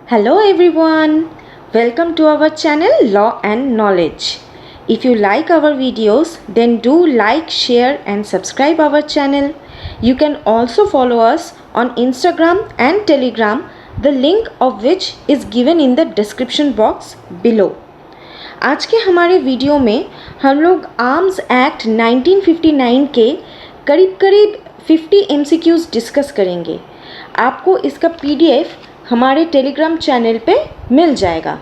Hello everyone, welcome to our channel Law and Knowledge. If you like our videos, then do like, share and subscribe our channel. You can also follow us on Instagram and Telegram, the link of which is given in the description box below. आज के हमारे video में हम लोग arms Act 1959 के करीब 50 MCQs discuss करेंगे। आपको इसका PDF हमारे टेलीग्राम चैनल पे मिल जाएगा।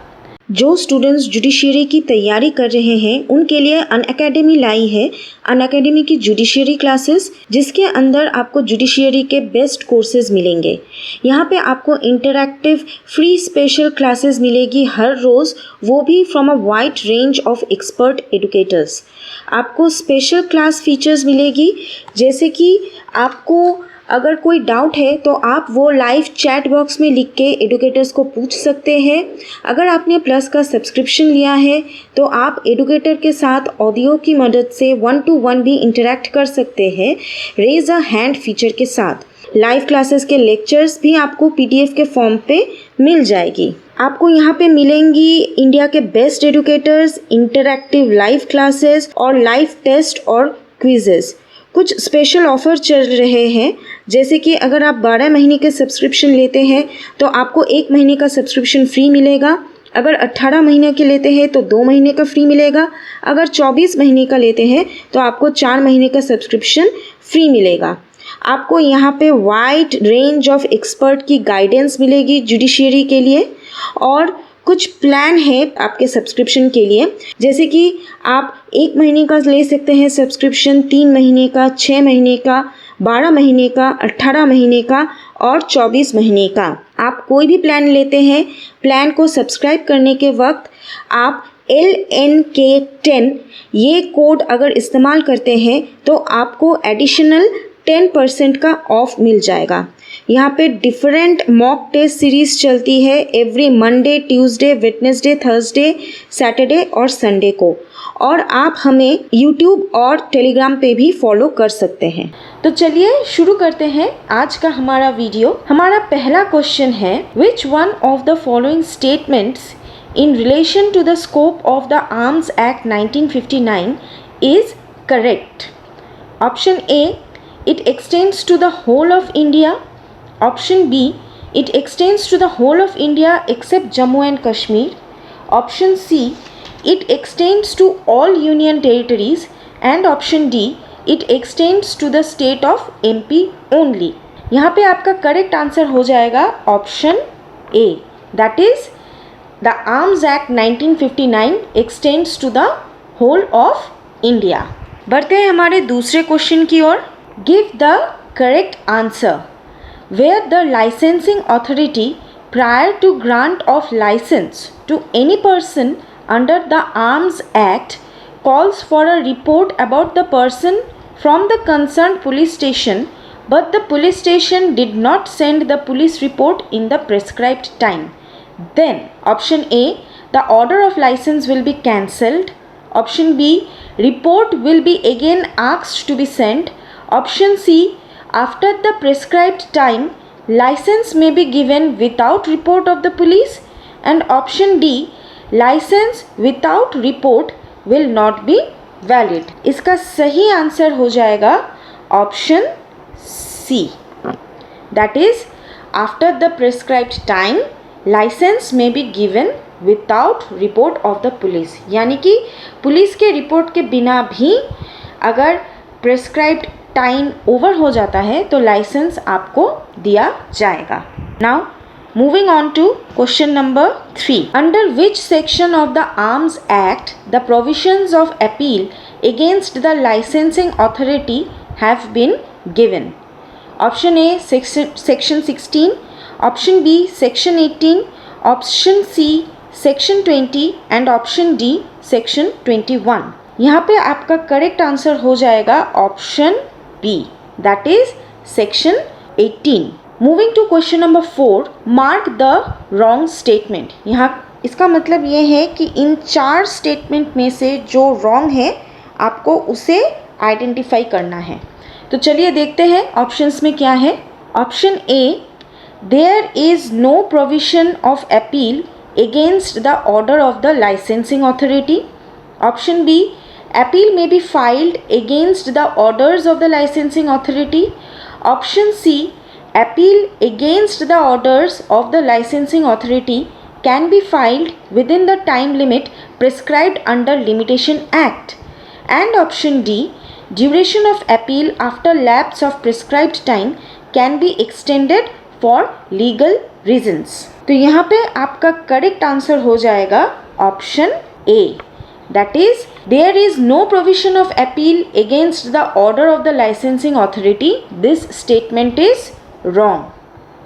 जो स्टूडेंट्स जुडिशरी की तैयारी कर रहे हैं उनके लिए अनअकैडमी लाई है अनअकैडमी की जुडिशरी क्लासेस, जिसके अंदर आपको जुडिशरी के बेस्ट कोर्सेज मिलेंगे। यहाँ पे आपको इंटरैक्टिव फ्री स्पेशल क्लासेस मिलेगी हर रोज़, वो भी from a wide range of expert educators. आपको स्पेशल क्लास फीचर्स मिलेगी, जैसे कि आपको अगर कोई डाउट है तो आप वो लाइव चैट बॉक्स में लिख के एडुकेटर्स को पूछ सकते हैं। अगर आपने प्लस का सब्सक्रिप्शन लिया है तो आप एडुकेटर के साथ ऑडियो की मदद से 1-to-1 भी इंटरैक्ट कर सकते हैं रेज अ हैंड फीचर के साथ। लाइव क्लासेस के लेक्चर्स भी आपको PDF के फॉर्म पे मिल जाएगी। आपको यहाँ पे मिलेंगी इंडिया के best educators, interactive live classes और लाइव टेस्ट और क्विजेस। कुछ स्पेशल ऑफर चल रहे हैं, जैसे कि अगर आप 12 महीने के सब्सक्रिप्शन लेते हैं तो आपको 1 महीने का सब्सक्रिप्शन फ्री मिलेगा। अगर 18 महीने के लेते हैं तो 2 महीने का फ्री मिलेगा। अगर 24 महीने का लेते हैं तो आपको 4 महीने का सब्सक्रिप्शन फ्री मिलेगा। आपको यहाँ पे वाइड रेंज ऑफ एक्सपर्ट की गाइडेंस मिलेगी जुडिशरी के लिए, और कुछ प्लान है आपके सब्सक्रिप्शन के लिए, जैसे कि आप 1 महीने का ले सकते हैं सब्सक्रिप्शन, 3 महीने का, 6 महीने का, 12 महीने का, 18 महीने का और 24 महीने का। आप कोई भी प्लान लेते हैं, प्लान को सब्सक्राइब करने के वक्त आप LNK10 ये कोड अगर इस्तेमाल करते हैं तो आपको एडिशनल 10% का ऑफ मिल जाएगा। यहाँ पे डिफरेंट मॉक टेस्ट सीरीज़ चलती है every Monday, Tuesday, Wednesday, Thursday, Saturday और संडे को, और आप हमें यूट्यूब और टेलीग्राम पे भी फॉलो कर सकते हैं। तो चलिए शुरू करते हैं आज का हमारा वीडियो। हमारा पहला क्वेश्चन है, which one of the following statements in relation to the scope of the Arms Act 1959 is correct? Option A, it extends to the whole of India. Option B, it extends to the whole of India except Jammu and Kashmir. Option C, it extends to all union territories. And option D, it extends to the state of MP only. यहाँ पे आपका correct answer हो जाएगा option A, that is The Arms Act 1959 extends to the whole of India. बढ़ते हैं हमारे दूसरे question की ओर। Give the correct answer where the licensing authority prior to grant of license to any person under the Arms Act calls for a report about the person from the concerned police station, but the police station did not send the police report in the prescribed time. Then option A, the order of license will be cancelled. Option B, report will be again asked to be sent. Option C, after the prescribed time, license may be given without report of the police. And option D, license without report will not be valid. इसका सही answer हो जाएगा option C, that is after the prescribed time licence may be given without report of the police, यानी कि police के report के बिना भी अगर प्रेस्क्राइब्ड टाइम ओवर हो जाता है तो लाइसेंस आपको दिया जाएगा। Now moving on to question number 3, under which section of the Arms Act the provisions of appeal against the licensing authority have been given? Option A section 16, option B section 18, option C section 20 and option D section 21। यहाँ पे आपका correct answer हो जाएगा option B, that is section 18। Moving to question number 4, mark the wrong statement. यहाँ इसका मतलब ये है कि इन 4 स्टेटमेंट में से जो रॉन्ग है आपको उसे आइडेंटिफाई करना है। तो चलिए देखते हैं ऑप्शंस में क्या है। Option A, there is no provision of appeal against the order of the licensing authority. Option B, appeal may be filed against the orders of the licensing authority. Option C, appeal against the orders of the licensing authority can be filed within the time limit prescribed under Limitation Act. And option D, duration of appeal after lapse of prescribed time can be extended for legal reasons. तो यहाँ पे आपका correct answer हो जाएगा option A, that is there is no provision of appeal against the order of the licensing authority. This statement is wrong.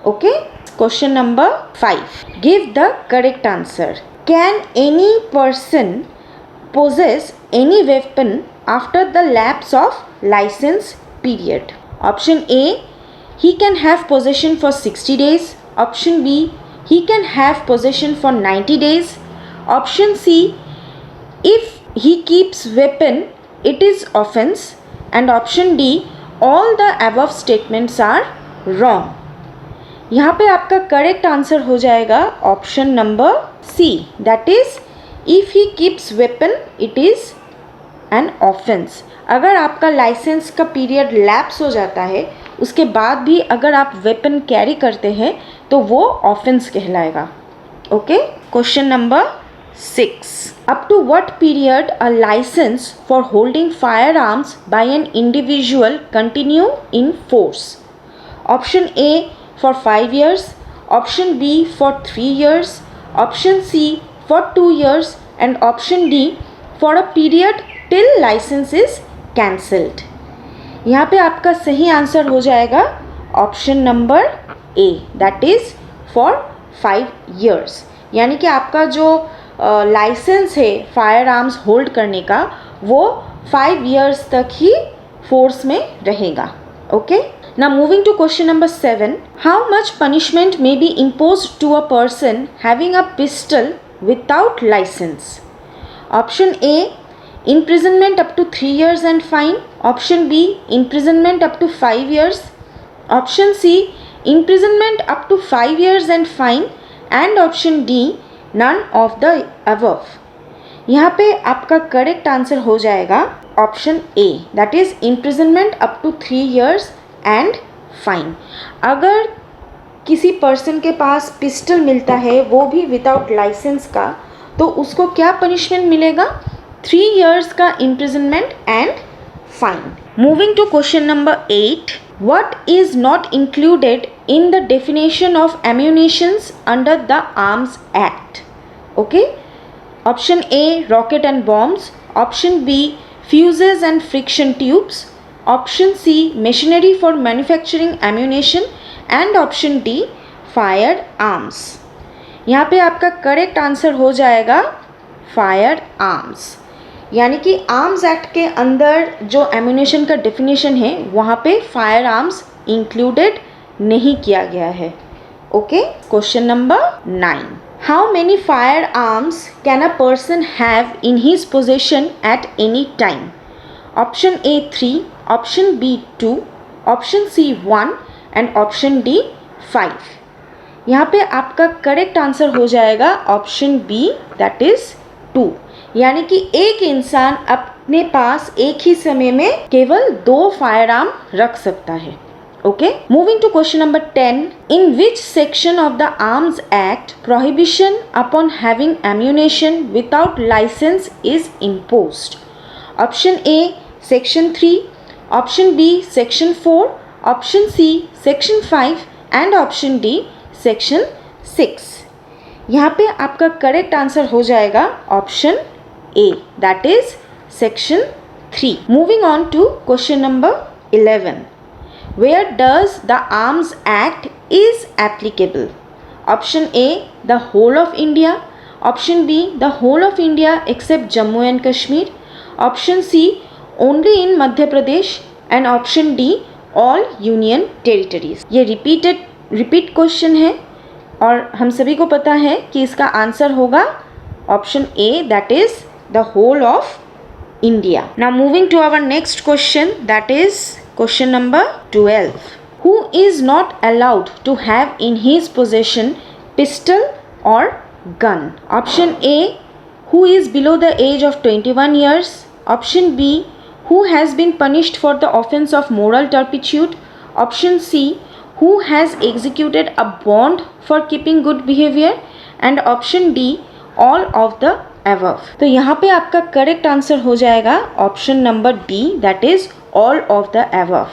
Okay, question number 5, give the correct answer. Can any person possess any weapon after the lapse of license period? Option A, he can have possession for 60 days. Option B, he can have possession for 90 days. Option C, if he keeps weapon it is offense. And option D, all the above statements are wrong. यहाँ पे आपका correct answer हो जाएगा option number C, that is if he keeps weapon it is an offence. अगर आपका licence का period lapse हो जाता है उसके बाद भी अगर आप वेपन कैरी करते हैं तो वो ऑफेंस कहलाएगा. Okay, question number 6, up to what period a license for holding firearms by an individual continue in force? Option A, for 5 years, option B for 3 years, option C for 2 years, and option D for a period till license is cancelled. यहाँ पे आपका सही answer हो जाएगा option number A, that is for 5 years. यानी कि आपका जो लाइसेंस है फायर आर्म्स होल्ड करने का वो 5 years तक ही फोर्स में रहेगा. Okay, now moving to question number 7, how much punishment may be imposed to a person having a pistol without license? Option A, imprisonment up to 3 years and fine. Option B, imprisonment up to 5 years. Option C, imprisonment up to 5 years and fine. And option D, none of the above. यहाँ पे आपका correct answer हो जाएगा option A, that is imprisonment up to 3 years and fine. अगर किसी person के पास pistol मिलता है वो भी विदाउट लाइसेंस का, तो उसको क्या पनिशमेंट मिलेगा? 3 years का imprisonment and fine. Moving to question number 8, what is not included in the definition of ammunitions under the Arms Act? Okay, option A, rocket and bombs. Option B, fuses and friction tubes. Option C, machinery for manufacturing ammunition. And option D, firearms. यहाँ पे आपका correct answer हो जाएगा fire arms. यानी कि arms act के अंदर जो एम्यूनेशन का डेफिनेशन है वहाँ पे फायर आर्म्स इंक्लूडेड नहीं किया गया है. Okay, question number 9, how many firearms can a person have in his possession at any time? Option A 3, option B 2, option C 1 and option D 5. यहाँ पे आपका करेक्ट आंसर हो जाएगा option B, that is 2. यानी कि एक इंसान अपने पास एक ही समय में केवल 2 फायर आर्म रख सकता है. Okay, moving to question number 10, in which section of the Arms Act prohibition upon having ammunition without licence is imposed? Option A section 3, option B section 4, option C section 5 and option D section 6. यहाँ पे आपका correct answer हो जाएगा option A, that is section 3. Moving on to question number 11, where does the Arms Act is applicable? Option A, the whole of India. Option B, the whole of India except Jammu and Kashmir. Option C, only in Madhya Pradesh. And option D, all union territories. ये repeat question है और हम सभी को पता है कि इसका आंसर होगा option A, that is the whole of India. Now moving to our next question, that is question number 12. who is not allowed to have in his possession pistol or gun? Option A, who is below the age of 21 years. Option B, who has been punished for the offense of moral turpitude. Option C, who has executed a bond for keeping good behavior. And option D, all of the above. तो यहाँ पे आपका correct answer हो जाएगा option number D, that is all of the above.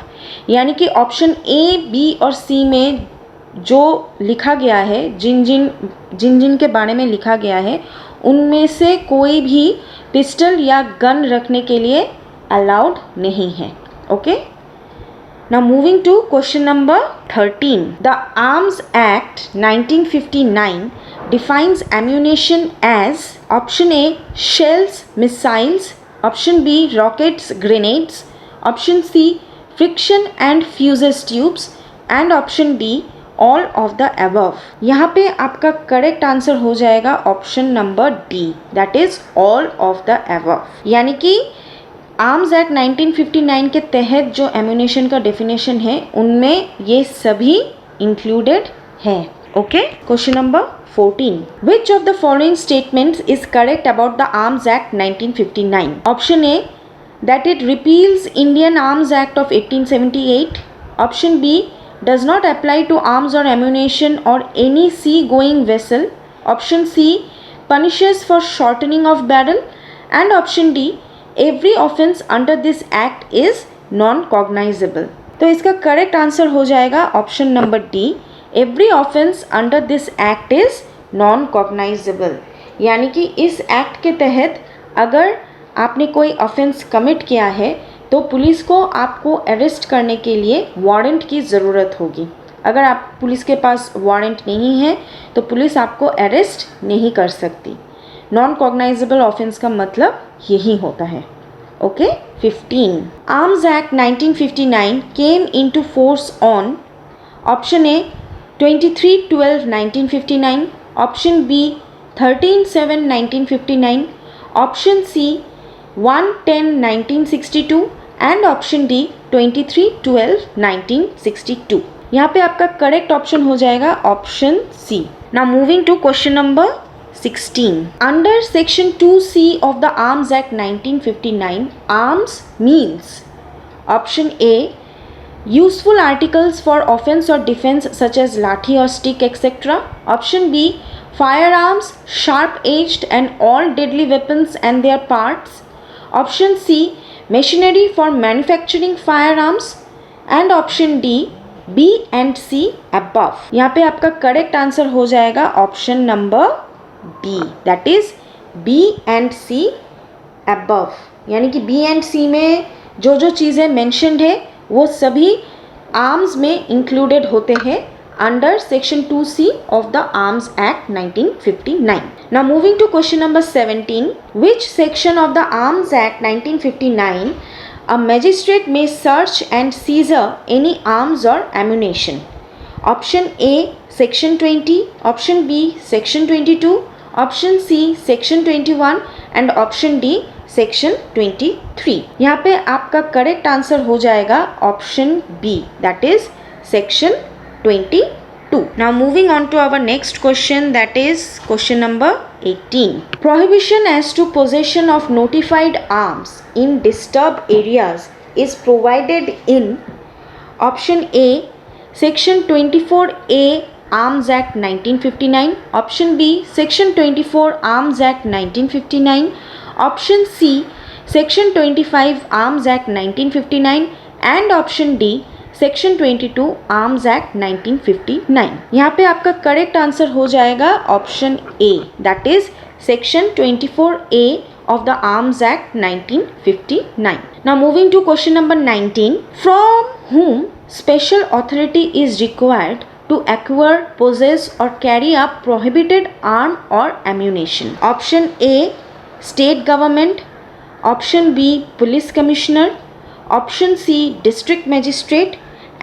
यानी कि option A, B और सी में जो लिखा गया है, जिन जिन के बारे में लिखा गया है, उनमें से कोई भी पिस्टल या गन रखने के लिए अलाउड नहीं है। Okay, now moving to question number 13. The Arms Act 1959 defines ammunition as option A, shells, missiles. Option B, rockets, grenades. Option C, friction and fuses tubes. And option D, all of the above. यहाँ पे आपका correct answer हो जाएगा option number D, that is all of the above. यानी कि arms Act 1959 के तहत जो एम्यूनेशन का डेफिनेशन है उनमें ये सभी इंक्लूडेड है। Okay, question number 14. Which of the following statements is correct about the Arms Act 1959? Option A, that it repeals Indian Arms Act of 1878. Option B, does not apply to arms or ammunition or any sea-going vessel. Option C, punishes for shortening of barrel. And option D, every offense under this act is non-cognizable. तो इसका correct answer हो जाएगा option number D, every offence under this act is non cognisable. यानी कि इस act के तहत अगर आपने कोई ऑफेंस कमिट किया है तो पुलिस को आपको अरेस्ट करने के लिए वारंट की ज़रूरत होगी। अगर आप पुलिस के पास वारंट नहीं है तो पुलिस आपको अरेस्ट नहीं कर सकती। नॉन कॉग्नाइजेबल ऑफेंस का मतलब यही होता है। Okay, 15. Arms Act 1959 came into force on option A 23/12/1959, option B 13/7/1959, option C 1/10/1962 and option D 23/12/1962। यहाँ पे आपका करेक्ट ऑप्शन हो जाएगा option C. Now moving to question number 16. Under Section 2C of the Arms Act 1959, arms means option A, useful articles for offense or defense such as lathi or stick etc. Option B, firearms, sharp-edged and all deadly weapons and their parts. Option C, machinery for manufacturing firearms. And option D, B and C above. यहाँ पे आपका correct answer हो जाएगा option number B, that is B and C above. यानी कि B and सी में जो जो चीज़ें मेंशन्ड है वो सभी आर्म्स में इंक्लूडेड होते हैं under section 2C of the Arms Act 1959। Now moving to question number 17. Which section of the Arms Act 1959 a magistrate may search and seizure any arms or ammunition? Option A, section 20, option B, section 22, option C, section 21 and option D, section 23. यहाँ पे आपका correct answer हो जाएगा option B, that is section 22. Now moving on to our next question, that is question number 18. Prohibition as to possession of notified arms in disturbed areas is provided in option A, section 24A Arms Act 1959, option B, section 24 Arms Act 1959, option C, section 25 Arms Act 1959 and option D, section 22 arms Act 1959। यहाँ पे आपका correct answer हो जाएगा option A, that is section 24A of the Arms Act 1959. Now moving to question number 19. From whom special authority is required to acquire, possess or carry a prohibited arm or ammunition? Option A, state government. Option B, police commissioner. Option C, district magistrate.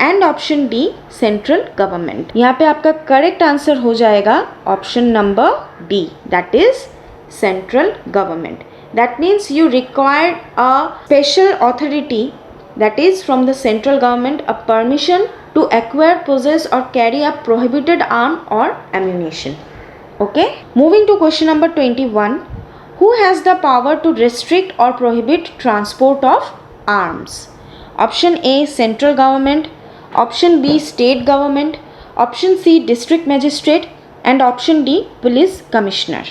And option D, central government. यहाँ पे आपका correct answer हो जाएगा option number D, that is central government. That means you required a special authority, that is from the central government, a permission to acquire, possess or carry a prohibited arm or ammunition. Okay, moving to question number 21. Who has the power to restrict or prohibit transport of arms? Option A, central government. Option B, state government. Option C, district magistrate. And option D, police commissioner.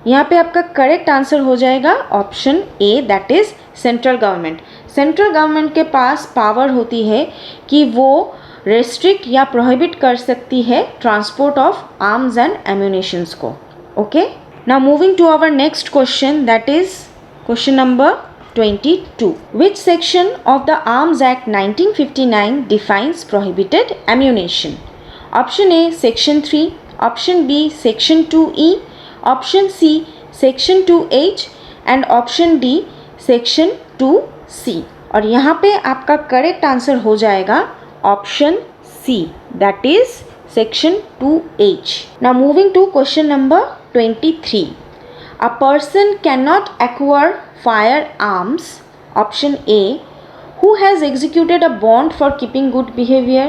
यहाँ पे आपका correct answer हो जाएगा option A, that is central government. Central government के पास power होती है कि वो रेस्ट्रिक्ट या प्रोहिबिट कर सकती है transport of arms and ammunitions को. Okay, now moving to our next question, that is question number 22. Which section of the Arms Act 1959 defines prohibited ammunition? Option A, section 3. Option B, section 2E. Option C, section 2H. And option D, section 2C. और यहाँ पे आपका correct answer हो जाएगा option C, that is section 2H. Now moving to question number 23. A person cannot acquire firearms. Option A, who has executed a bond for keeping good behavior.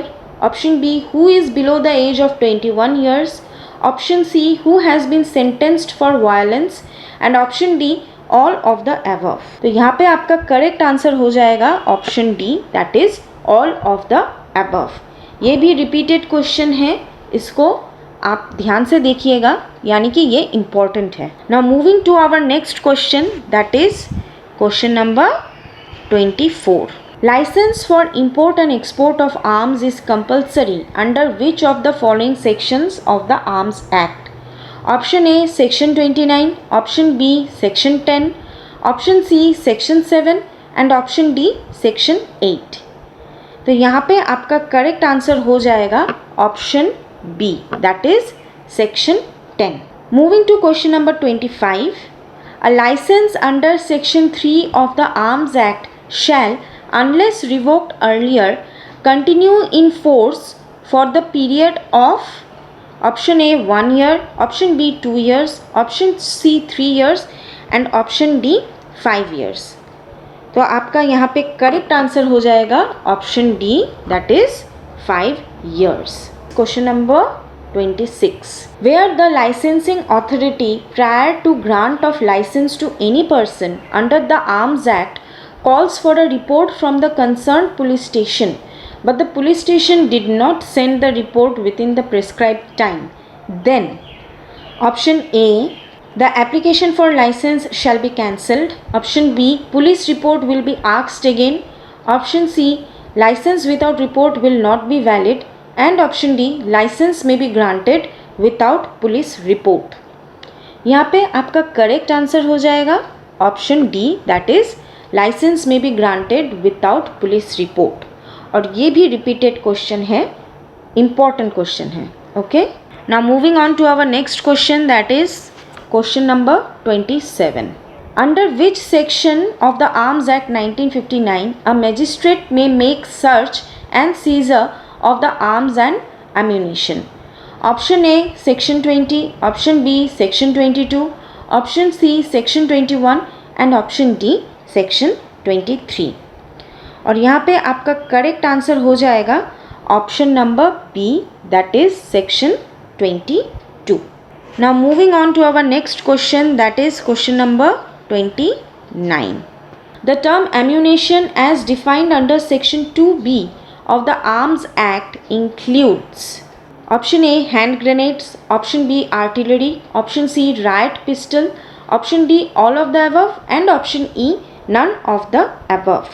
Option B, who is below the age of 21 years. Option C, who has been sentenced for violence. And option D, all of the above. तो यहाँ पे आपका correct answer हो जाएगा option D, that is all of the above. ये भी repeated question है, इसको आप ध्यान से देखिएगा, यानी कि ये इम्पॉर्टेंट है. Now moving to our next question, that is question number 24. License for import and export of arms is compulsory under which of the following sections of the Arms Act? Option A, section 29. Option B, section 10. Option C, section 7. And option D, section 8. तो यहाँ पे आपका correct answer हो जाएगा option B, that is section 10. Moving to question number 25. A license under section 3 of the Arms Act shall, unless revoked earlier, continue in force for the period of option A 1 year, option B 2 years, option C 3 years and option D 5 years. तो आपका यहाँ पे correct answer हो जाएगा option D, that is 5 years. Question number 26. Where the licensing authority prior to grant of license to any person under the Arms Act calls for a report from the concerned police station, but the police station did not send the report within the prescribed time, then option A, the application for license shall be cancelled. Option B, police report will be asked again. Option C, license without report will not be valid. And option D, license may be granted without police report. यहाँ पे आपका correct answer हो जाएगा option D, that is licence may be granted without police report. और ये भी repeated question है, important question है. Okay, now moving on to our next question, that is question number 27. Under which section of the Arms Act 1959 a magistrate may make search and seizure of the arms and ammunition? Option A, section 20. Option B, section 22. Option C, section 21. And option D, section 23. और यहाँ पे आपका correct answer हो जाएगा option number B, that is section 22. Now moving on to our next question, that is question number 29. The term ammunition as defined under section 2B of the Arms Act includes option A, hand grenades, option B, artillery, option C, riot pistol, option D, all of the above and option E, none of the above.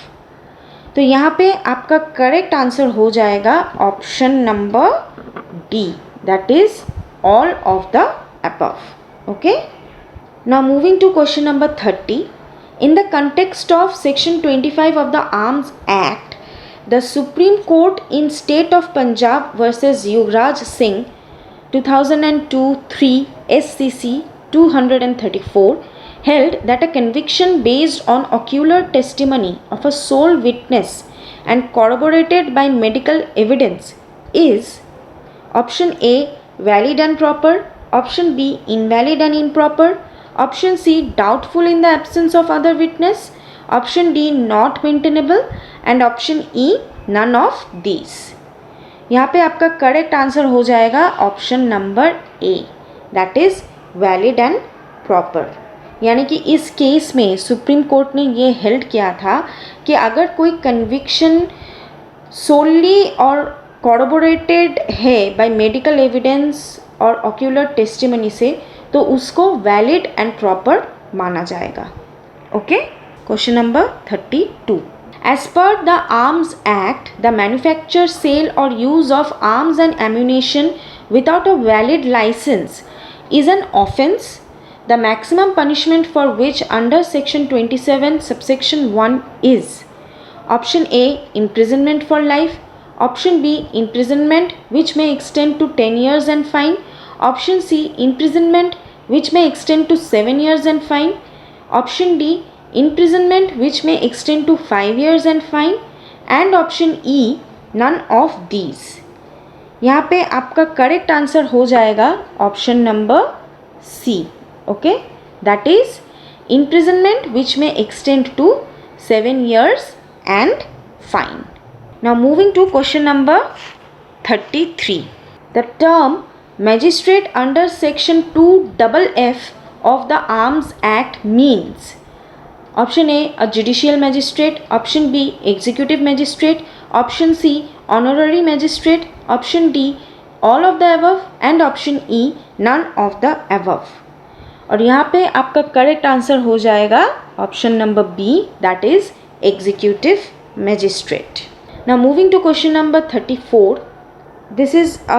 तो यहाँ पे आपका correct answer हो जाएगा option number D, that is all of the above. Okay, now moving to question number 30. In the context of section 25 of the Arms Act, the Supreme Court in State of Punjab versus Yuvraj Singh 2002-3 SCC 234 held that a conviction based on ocular testimony of a sole witness and corroborated by medical evidence is option A, valid and proper, option B, invalid and improper, option C, doubtful in the absence of other witness, option D, not maintainable and option E, none of these. यहाँ पे आपका correct answer हो जाएगा option number A, that is valid and proper. यानी कि इस case में supreme court ने ये हेल्ड किया था कि अगर कोई कन्विक्शन सोली और कॉरबोरेटेड है बाय मेडिकल एविडेंस और ऑक्यूलर टेस्टिमनी से, तो उसको वैलिड एंड प्रॉपर माना जाएगा। Okay, question number 32। As per the Arms Act, the manufacture, sale or use of arms and ammunition without a valid license is an offence, the maximum punishment for which under section 27 subsection 1 is option A, imprisonment for life, option B, imprisonment which may extend to 10 years and fine, option C, imprisonment which may extend to 7 years and fine, option D, imprisonment which may extend to 5 years and fine, and option E, none of these। यहाँ पे आपका correct answer हो जाएगा option number C. Okay, that is imprisonment which may extend to 7 years and fine। Now moving to question number 33। The term magistrate under section 2FF of the Arms Act means option A, a judicial magistrate, option B, executive magistrate, option C, honorary magistrate, option D, all of the above, and option E, none of the above। और यहाँ पे आपका correct answer हो जाएगा option number B, that is executive magistrate. Now moving to question number 34। This is a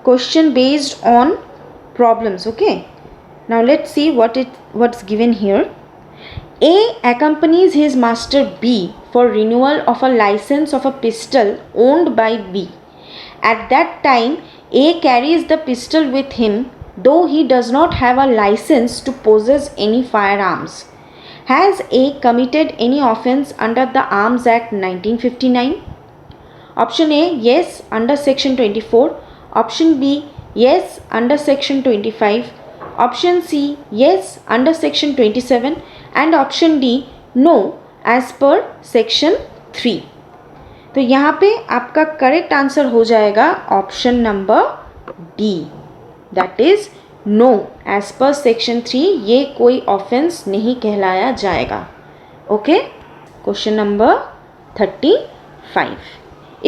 question based on problems. Okay, now let's see what's given here। A accompanies his master B for renewal of a license of a pistol owned by B. At that time, A carries the pistol with him, though he does not have a license to possess any firearms. Has A committed any offense under the Arms Act 1959? Option A, yes, under section 24. Option B, yes, under section 25. Option C, yes, under section 27. And option D, no, as per section 3। तो यहाँ पे आपका correct answer हो जाएगा option number D, that is no, as per section 3 ये कोई offence नहीं कहलाया जाएगा। Okay, question number 35।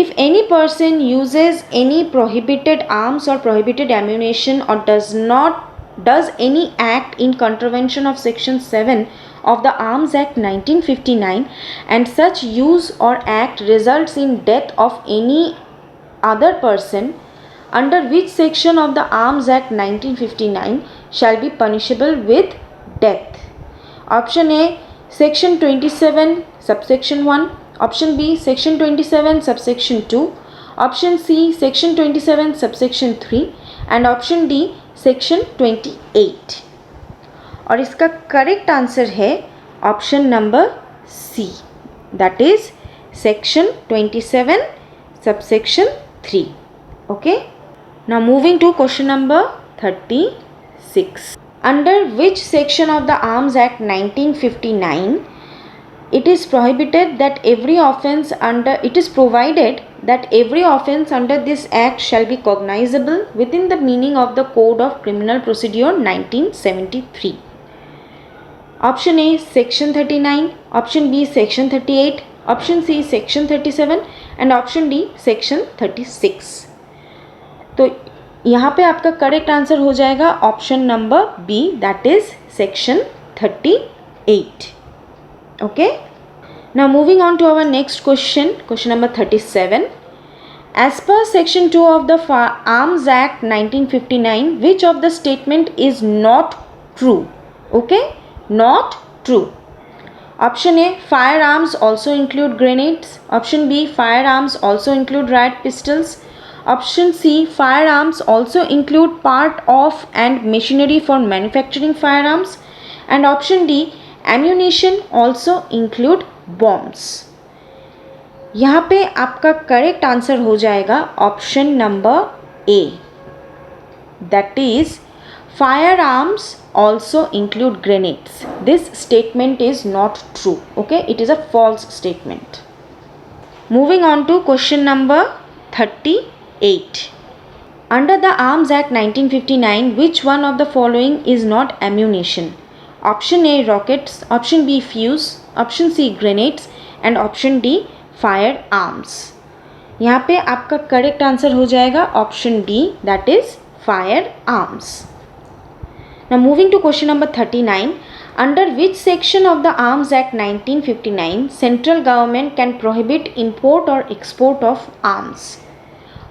If any person uses any prohibited arms or prohibited ammunition or does any act in contravention of section 7 of the Arms Act 1959 and such use or act results in death of any other person under which section of the Arms Act 1959 shall be punishable with death? Option A, section 27 subsection 1, option B, section 27 subsection 2, option C, section 27 subsection 3, and option D, section 28। और इसका correct answer है option number C, that is section 27 subsection 3। Okay, now moving to question number 36। Under which section of the Arms Act 1959 it is provided that every offence under this act shall be cognizable within the meaning of the Code of Criminal Procedure 1973? Option A, section 39, option B, section 38, option C, section 37, and option D, section 36। तो यहाँ पे आपका correct answer हो जाएगा option number B, that is section 38। Okay, now moving on to our next question, question number 37. As per section 2 of the Arms Act 1959, which of the statement is not true? Okay, not true. Option A, firearms also include grenades. Option B, firearms also include riot pistols. Option C, firearms also include part of and machinery for manufacturing firearms. And option D, ammunition also include bombs। यहाँ पे आपका correct answer हो जाएगा option number A, that is firearms also include grenades। This statement is not true। Okay, it is a false statement। Moving on to question number 38. Under the Arms Act 1959, which one of the following is not ammunition? Option A rockets, option B fuse, option C grenades and option D firearms. यहाँ पे आपका correct answer हो जाएगा option D, that is firearms. Now moving to question number 39. Under which section of the Arms Act 1959 central government can prohibit import or export of arms?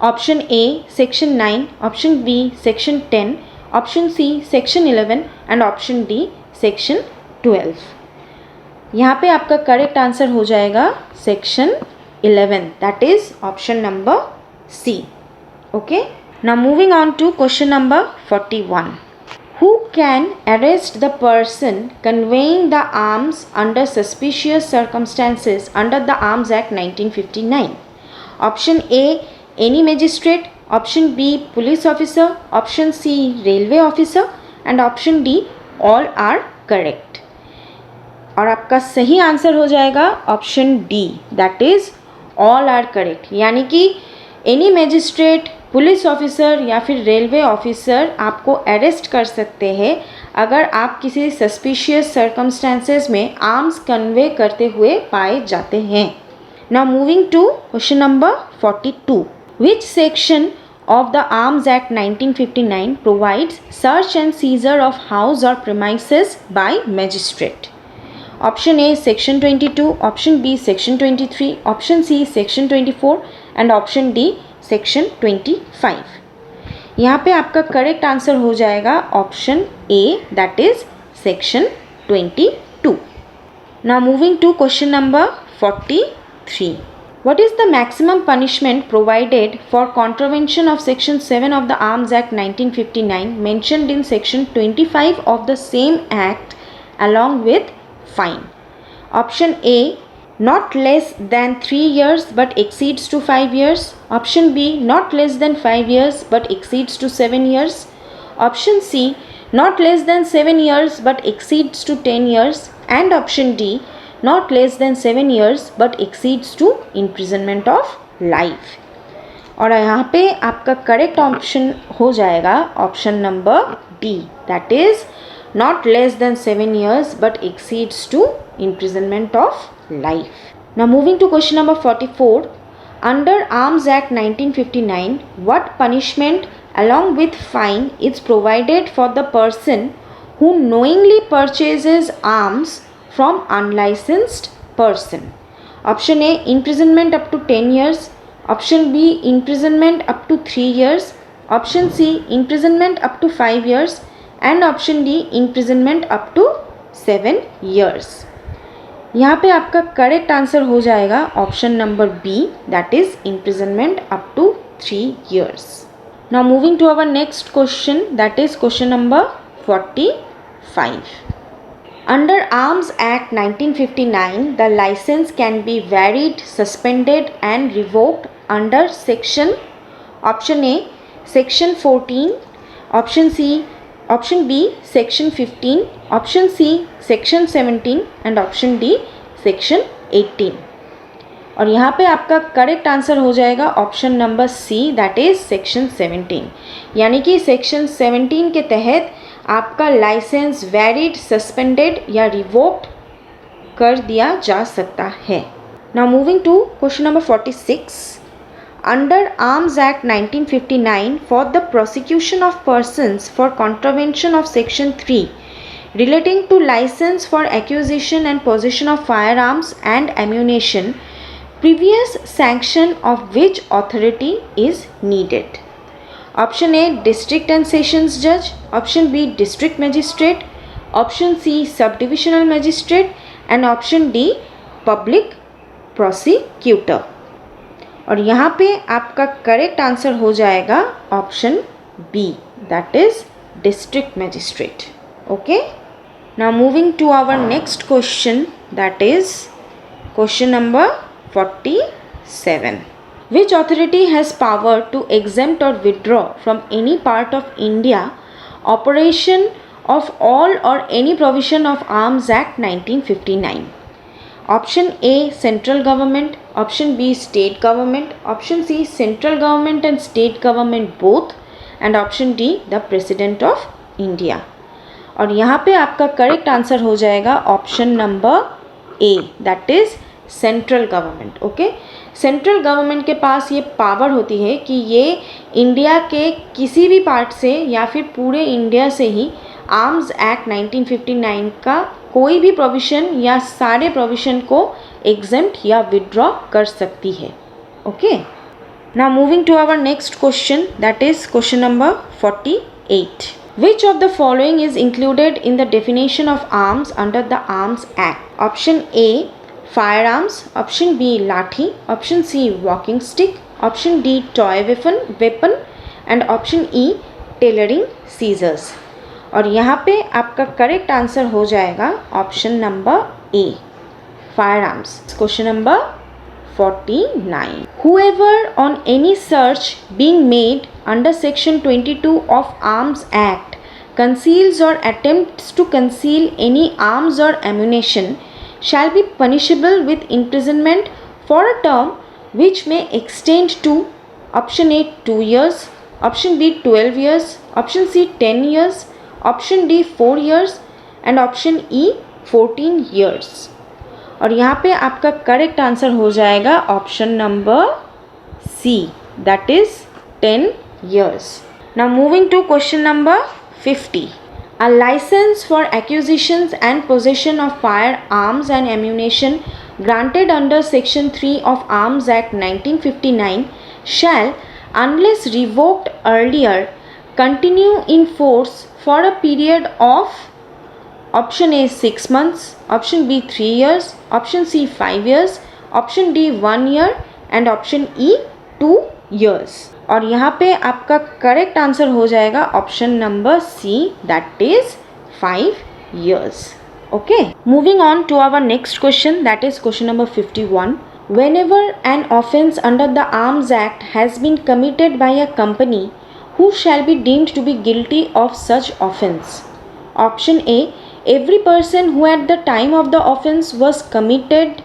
Option A section 9, option B section 10, option C section 11 and option D section 12. यहाँ पे आपका correct answer हो जाएगा section 11, that is option number C. Okay, now moving on to question number 41. Who can arrest the person conveying the arms under suspicious circumstances under the Arms Act 1959? Option A any magistrate, option B police officer, option C railway officer and option D all are correct. और आपका सही answer हो जाएगा option D, that is all are correct. यानी कि any magistrate, police officer या फिर railway officer आपको अरेस्ट कर सकते हैं अगर आप किसी सस्पिशियस सर्कमस्टेंसेस में आर्म्स कन्वे करते हुए पाए जाते हैं. Now moving to question number 42. Which section of the Arms Act 1959 provides search and seizure of house or premises by magistrate? Option A section 22, option B section 23, option C section 24 and option D section 25. यहाँ पे आपका correct answer हो जाएगा option A, that is section 22. Now moving to question number 43. What is the maximum punishment provided for contravention of section 7 of the Arms Act 1959 mentioned in section 25 of the same act along with fine? Option A not less than 3 years but exceeds to 5 years. Option B not less than 5 years but exceeds to 7 years. Option C not less than 7 years but exceeds to 10 years and option D not less than 7 years but exceeds to imprisonment of life. और यहाँ पे आपका correct option हो जाएगा option number D, that is not less than 7 years but exceeds to imprisonment of life. Now moving to question number 44. Under Arms Act 1959, what punishment along with fine is provided for the person who knowingly purchases arms from unlicensed person? Option A imprisonment up to 10 years, option B imprisonment up to 3 years, option C imprisonment up to 5 years and option D imprisonment up to 7 years. यहाँ पे आपका correct answer हो जाएगा option number B, that is imprisonment up to 3 years. Now moving to our next question, that is question number 45. Under Arms Act 1959, the license can be varied, suspended and revoked under section option A section 14, option C option B section 15, option C section 17 and option D section 18. और यहाँ पे आपका correct answer हो जाएगा option number C, that is section 17. यानी कि section 17 के तहत आपका लाइसेंस वैलिड, सस्पेंडेड या रिवोक्ड कर दिया जा सकता है. Now moving to question number 46. Under Arms Act 1959, for the prosecution of persons for contravention of section 3 relating to license for acquisition and possession of firearms and ammunition, previous sanction of which authority is needed? Option A district and sessions judge, option B district magistrate, option C subdivisional magistrate and option D public prosecutor. और यहाँ पे आपका correct answer हो जाएगा option B, that is district magistrate. Okay, now moving to our next question, that is question number 47. Which authority has power to exempt or withdraw from any part of India operation of all or any provision of Arms Act 1959? Option A central government, option B state government, option C central government and state government both, and option D the president of India. और यहाँ पे आपका correct answer हो जाएगा option number A, that is central government. Okay, central government के पास ये power होती है कि ये इंडिया के किसी भी पार्ट से या फिर पूरे इंडिया से ही आर्म्स एक्ट 1959 का कोई भी प्रोविज़न या सारे प्रोविज़न को एग्जेम्प्ट या विड्रॉ कर सकती है। Okay, now moving to our next question, that is question number 48। Which of the following is included in the definition of arms under the Arms Act? Option A firearms, option B lathi, option C walking stick, option D toy weapon and option E tailoring scissors। और यहाँ पे आपका correct answer हो जाएगा option number A, firearms. Question number 49। Whoever on any search being made under section 22 of Arms Act conceals or attempts to conceal any arms or ammunition shall be punishable with imprisonment for a term which may extend to option A 2 years, option B 12 years, option C 10 years, option D 4 years and option E 14 years। और यहाँ पे आपका correct answer हो जाएगा option number C, that is 10 years। Now moving to question number 50. A license for acquisitions and possession of firearms and ammunition granted under Section 3 of Arms Act 1959 shall, unless revoked earlier, continue in force for a period of option A 6 months, option B 3 years, option C 5 years, option D 1 year and option E 2 years। और यहाँ पे आपका correct answer हो जाएगा option number C, that is 5 years। Okay, moving on to our next question, that is question number 51। Whenever an offence under the Arms Act has been committed by a company, who shall be deemed to be guilty of such offence? Option A, every person who at the time of the offence was committed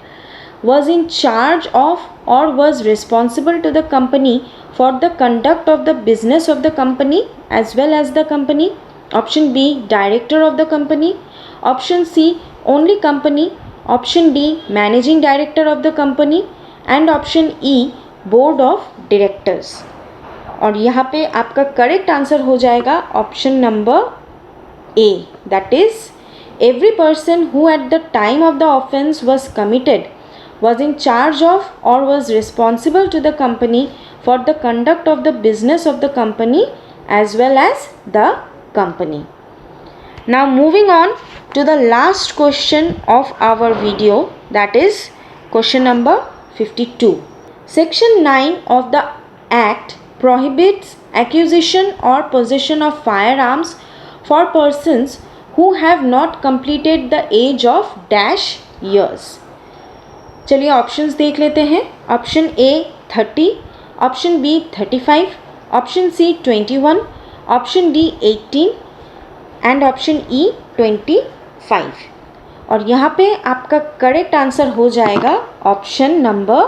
was in charge of or was responsible to the company for the conduct of the business of the company as well as the company. Option B, director of the company. Option C, only company. Option D, managing director of the company and option E, board of directors। और यहाँ पे आपका correct answer हो जाएगा option number A, that is every person who at the time of the offence was committed was in charge of or was responsible to the company for the conduct of the business of the company as well as the company। Now moving on to the last question of our video, that is question number 52. Section 9 of the Act prohibits acquisition or possession of firearms for persons who have not completed the age of dash years। चलिए options देख लेते हैं। Option A 30, option B 35, option C 21, option D 18 and option E 25। और यहाँ पे आपका correct answer हो जाएगा option number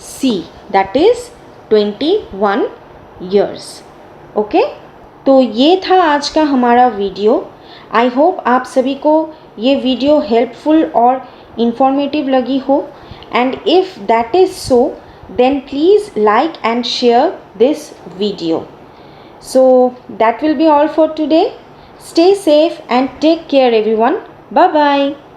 C, that is 21 years। Okay, तो ये था आज का हमारा वीडियो। आई होप आप सभी को ये वीडियो हेल्पफुल और इंफॉर्मेटिव लगी हो, and if that is so, then please like and share this video। So that will be all for today। Stay safe and take care everyone। Bye bye।